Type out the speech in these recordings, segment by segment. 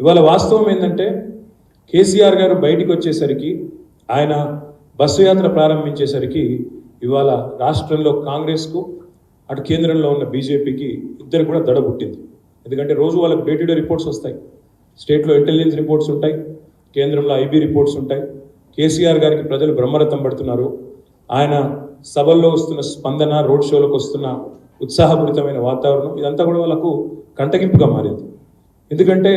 ఇవాళ వాస్తవం ఏంటంటే కేసీఆర్ గారు బయటికి వచ్చేసరికి, ఆయన బస్సు యాత్ర ప్రారంభించేసరికి ఇవాళ రాష్ట్రంలో కాంగ్రెస్కు అటు కేంద్రంలో ఉన్న బీజేపీకి ఇద్దరు కూడా దడ పుట్టింది. ఎందుకంటే రోజు వాళ్ళకి డే టు డే రిపోర్ట్స్ వస్తాయి. స్టేట్లో ఇంటెలిజెన్స్ రిపోర్ట్స్ ఉంటాయి, కేంద్రంలో ఐబీ రిపోర్ట్స్ ఉంటాయి. కేసీఆర్ గారికి ప్రజలు బ్రహ్మరథం పడుతున్నారు. ఆయన సభల్లో వస్తున్న స్పందన, రోడ్ షోలకు వస్తున్న ఉత్సాహపూరితమైన వాతావరణం, ఇదంతా కూడా వాళ్ళకు కంటగింపుగా మారింది. ఎందుకంటే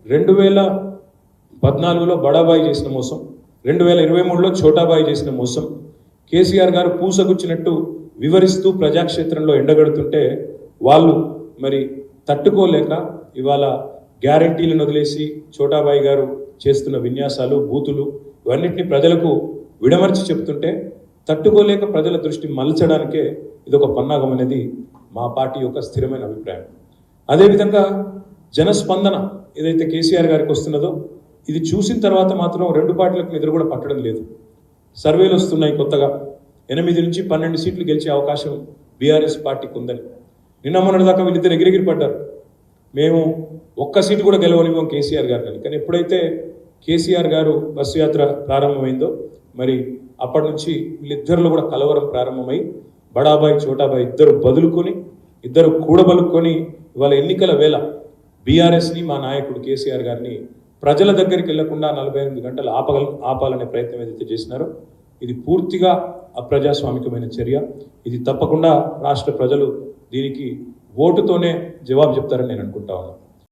2014లో బడాబాయి చేసిన మోసం, 2023లో ఛోటాబాయి చేసిన మోసం కేసీఆర్ గారు పూసగుచ్చినట్టు వివరిస్తూ ప్రజాక్షేత్రంలో ఎండగడుతుంటే వాళ్ళు మరి తట్టుకోలేక ఇవాళ గ్యారంటీలను వదిలేసి ఛోటాబాయి గారు చేస్తున్న విన్యాసాలు, బూతులు ఇవన్నిటిని ప్రజలకు విడమర్చి చెప్తుంటే తట్టుకోలేక ప్రజల దృష్టి మలచడానికే ఇదొక పన్నాగం అనేది మా పార్టీ యొక్క స్థిరమైన అభిప్రాయం. అదేవిధంగా జనస్పందన ఏదైతే కేసీఆర్ గారికి వస్తున్నదో ఇది చూసిన తర్వాత మాత్రం రెండు పార్టీలకు నిద్ర కూడా పట్టడం లేదు. సర్వేలు వస్తున్నాయి కొత్తగా 8 నుంచి 12 సీట్లు గెలిచే అవకాశం బీఆర్ఎస్ పార్టీకి ఉందని. నిన్న మొన్నటిదాకా వీళ్ళిద్దరు ఎగిరెగిరి పడ్డారు, మేము ఒక్క సీటు కూడా గెలవనివ్వం కేసీఆర్ గారు కానీ ఎప్పుడైతే కేసీఆర్ గారు బస్సు యాత్ర ప్రారంభమైందో మరి అప్పటి నుంచి వీళ్ళిద్దరిలో కూడా కలవరం ప్రారంభమై బడాబాయి ఛోటాబాయి ఇద్దరు కూడబలుక్కొని ఇవాళ ఎన్నికల వేళ బీఆర్ఎస్ని, మా నాయకుడు కేసీఆర్ గారిని ప్రజల దగ్గరికి వెళ్లకుండా 48 గంటలు ఆపాలనే ప్రయత్నం ఏదైతే చేసినారో ఇది పూర్తిగా అప్రజాస్వామికమైన చర్య. ఇది తప్పకుండా రాష్ట్ర ప్రజలు దీనికి ఓటుతోనే జవాబు చెప్తారని నేను అనుకుంటా ఉన్నాను.